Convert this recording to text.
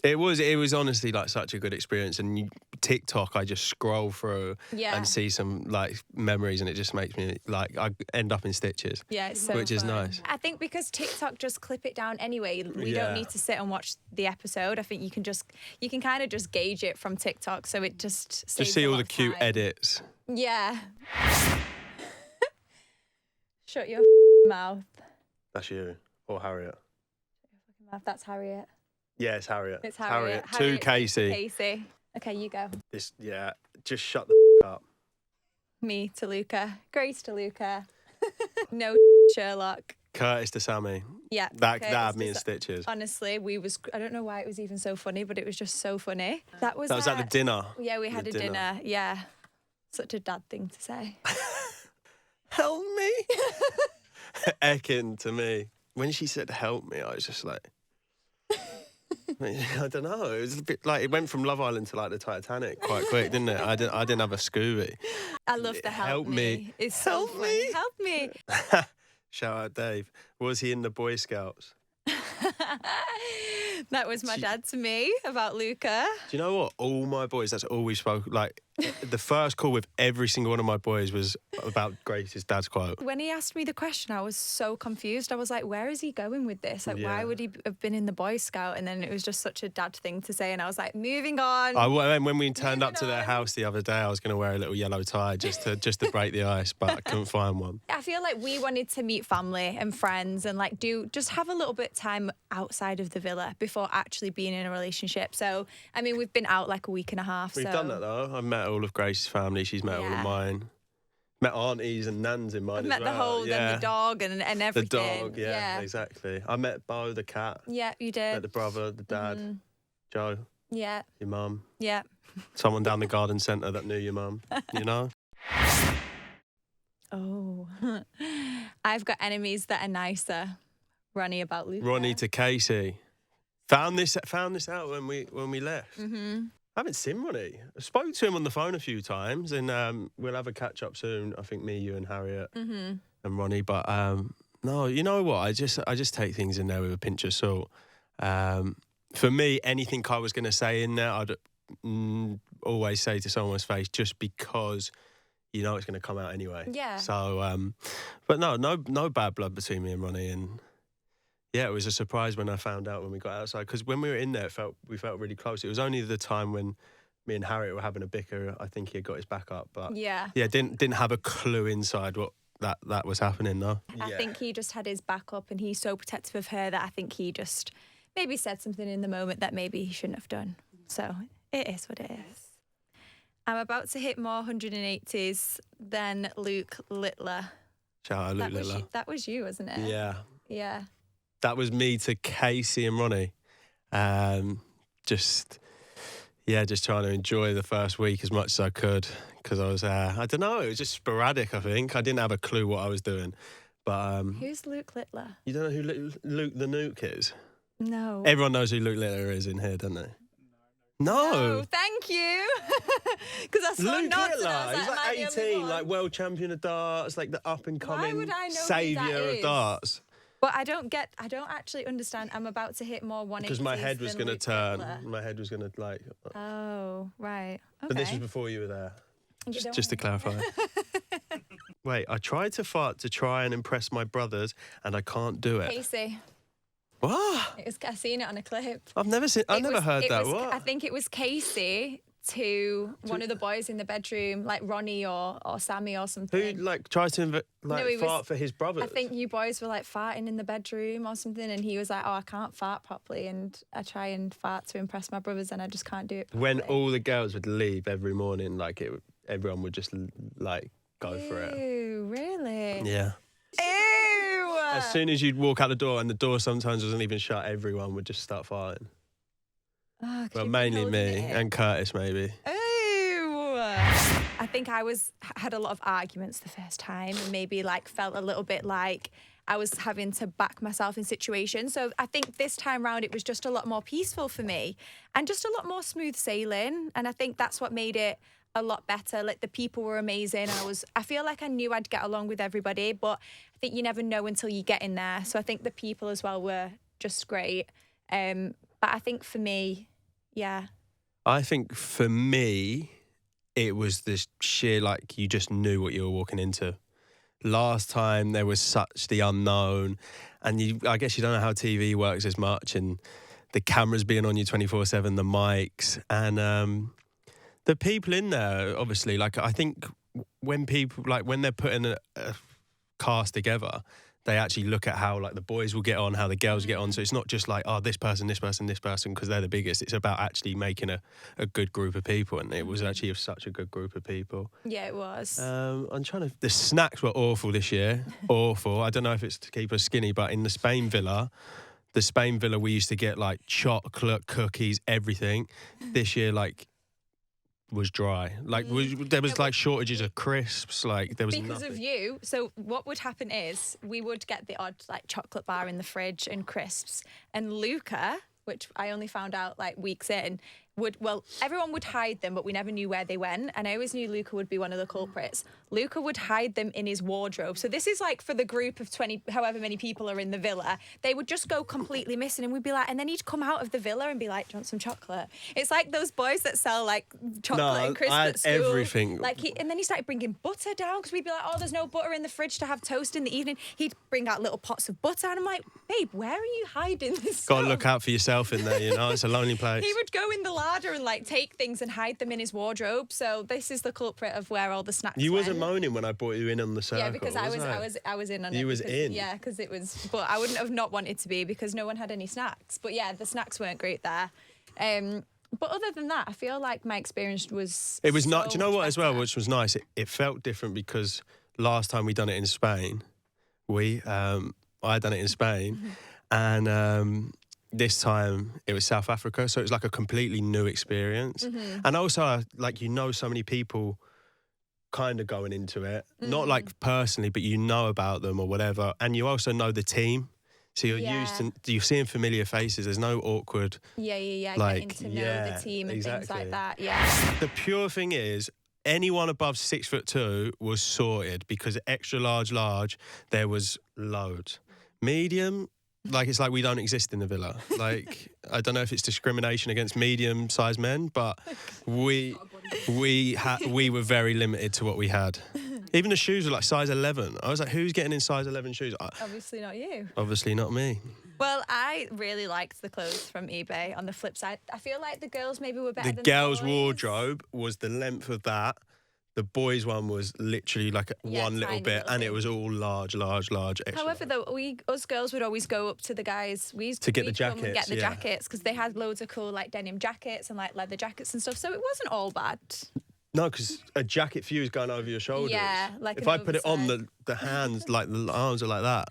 It was honestly like such a good experience. And TikTok, I just scroll through and see some like memories, and it just makes me like I end up in stitches. Yeah, it's so which fun. is nice. I think because TikTok just clip it down anyway. We don't need to sit and watch the episode. I think you can kind of just gauge it from TikTok, so it just saves see a all lot the of cute time. edits. Yeah. Shut your mouth. That's you or Harriet. That's Harriet. Yeah, it's Harriet. It's Harriet. To Casey. Casey. Okay, you go. Just shut the up. Me to Luca. Grace to Luca. No Sherlock. Curtis to Sammy. Yeah. That had me in stitches. Honestly, I don't know why it was even so funny, but it was just so funny. That was at the dinner. Yeah, we had a dinner. Yeah. Such a dad thing to say. Help me. Ekin to me. When she said help me, I was just like, I don't know. It was a bit like it went from Love Island to like the Titanic quite quick, didn't it? I didn't have a Scooby. I love the help me. It's so help funny. me. Help me. Shout out Dave. Was he in the Boy Scouts? That was my dad to me about Luca. Do you know what? All my boys, that's all we spoke. Like, the first call with every single one of my boys was about Grace's dad's quote. When he asked me the question, I was so confused. I was like, where is he going with this? Like, why would he have been in the Boy Scout? And then it was just such a dad thing to say. And I was like, moving on. When we turned up to their house the other day, I was going to wear a little yellow tie just to break the ice, but I couldn't find one. I feel like we wanted to meet family and friends and like just have a little bit of time outside of the villa before actually being in a relationship. So, I mean, we've been out like a week and a half. We've done that though. I've met all of Grace's family. She's met all of mine. Met aunties and nans in mine as well. Met the whole, and the dog and everything. The dog, yeah, exactly. I met Bo, the cat. Yeah, you did. Met the brother, the dad, Joe. Yeah. Your mum. Yeah. Someone down the garden centre that knew your mum, you know? Oh. I've got enemies that are nicer. Ronnie about Luca. Ronnie to Casey. Found this out when we left. Mm-hmm. I haven't seen Ronnie. I spoke to him on the phone a few times, and we'll have a catch up soon. I think me, you, and Harriet and Ronnie. But no, you know what? I just take things in there with a pinch of salt. For me, anything I was going to say in there, I'd always say to someone's face, just because you know it's going to come out anyway. Yeah. So, but no bad blood between me and Ronnie, and. Yeah, it was a surprise when I found out when we got outside, because when we were in there, we felt really close. It was only the time when me and Harriet were having a bicker. I think he had got his back up, but didn't have a clue inside what that was happening though. I think he just had his back up, and he's so protective of her that I think he just maybe said something in the moment that maybe he shouldn't have done. So it is what it is. I'm about to hit more 180s than Luke Littler. Shout out Luke Littler. That was you, wasn't it? Yeah. Yeah. That was me to Casey and Ronnie. Just trying to enjoy the first week as much as I could, because I was, I don't know, it was just sporadic, I think. I didn't have a clue what I was doing. But who's Luke Littler? You don't know who Luke the Nuke is? No. Everyone knows who Luke Littler is in here, don't they? No. Thank you. Because I saw Luke nods Littler. and I was He's like 18, like world champion of darts, like the up and coming saviour of darts. But I don't actually understand. I'm about to hit more 180s. Because my head was going to turn. Littler. My head was going to like. Oh, right. Okay. But this was before you were there. Just to clarify. Wait, I tried to fart to try and impress my brothers, and I can't do it. Casey. What? I seen it on a clip. I've never heard that. What? I think it was Casey to one of the boys in the bedroom, like Ronnie or Sammy or something. Who like tries to fart for his brothers? I think you boys were like farting in the bedroom or something, and he was like, "Oh, I can't fart properly," and I try and fart to impress my brothers, and I just can't do it properly. When all the girls would leave every morning, everyone would just like go for it. Ew, really? Yeah. Ew! As soon as you'd walk out the door, and the door sometimes wasn't even shut, everyone would just start farting. Oh, well, mainly me and Curtis, maybe. Ew! I think I had a lot of arguments the first time, and maybe felt a little bit like I was having to back myself in situations. So I think this time round it was just a lot more peaceful for me, and just a lot more smooth sailing. And I think that's what made it a lot better. Like, the people were amazing. I feel like I knew I'd get along with everybody, but I think you never know until you get in there. So I think the people as well were just great. But I think for me, Yeah. I think for me, it was this sheer, like, you just knew what you were walking into. Last time there was such the unknown, and I guess you don't know how TV works as much, and the cameras being on you 24/7, the mics, and the people in there, obviously, like, I think when people, like, when they're putting a cast together, they actually look at how, like, the boys will get on, how the girls get on. So it's not just like, oh, this person, because they're the biggest. It's about actually making a good group of people, and it was actually such a good group of people. Yeah, it was. The snacks were awful this year. Awful. I don't know if it's to keep us skinny, but in the Spain villa, we used to get, like, chocolate, cookies, everything. This year, like, was dry. Like, there was, like, shortages of crisps. Like, there was because nothing. of you. So what would happen is we would get the odd, like, chocolate bar in the fridge and crisps. And Luca, which I only found out, like, weeks in, everyone would hide them, but we never knew where they went. And I always knew Luca would be one of the culprits. Luca would hide them in his wardrobe. So this is like for the group of 20, however many people are in the villa, they would just go completely missing. And we'd be like, and then he'd come out of the villa and be like, do you want some chocolate? It's like those boys that sell, like, chocolate and crisps at school. Everything. Like, and then he started bringing butter down, because we'd be like, oh, there's no butter in the fridge to have toast in the evening. He'd bring out little pots of butter. And I'm like, babe, where are you hiding this Got to stuff? look out for yourself in there, you know? It's a lonely place. He would go in the larder and, like, take things and hide them in his wardrobe. So this is the culprit of where all the snacks You went. wasn't moaning when I brought you in on the circle. Yeah, because I was in on it. You was because, in? Yeah, because it was, but I wouldn't have not wanted to be, because no one had any snacks. But yeah, the snacks weren't great there. But other than that, I feel like my experience was. It was so not. Do you know much what as well, better. which was nice? It felt different because last time we done it in Spain, I done it in Spain, and this time it was South Africa, so it was like a completely new experience. And also, like, you know, so many people kind of going into it, not like personally, but you know about them or whatever, and you also know the team. So you're seeing familiar faces. There's no awkward. Yeah. Like, Getting to know the team and things exactly. like that. Yeah. The pure thing is, anyone above 6'2" was sorted, because extra large, there was loads. Medium, like, it's like we don't exist in the villa. Like, I don't know if it's discrimination against medium-sized men, but we were very limited to what we had. Even the shoes were like size 11. I was like, who's getting in size 11 shoes? Obviously not you. Obviously not me. Well, I really liked the clothes from eBay. On the flip side, I feel like the girls maybe were better The than girls' the boys. wardrobe was the length of that. The boys' one was literally like one little tiny bit, little and thing. it was all large, extra. However, though, us girls would always go up to the guys. We'd get the come and get jackets, the yeah. jackets, because they had loads of cool, like, denim jackets and, like, leather jackets and stuff. So it wasn't all bad. No, because a jacket for you is going over your shoulders. Yeah, like if an I put it on, oversized. the hands, like, the arms are like that.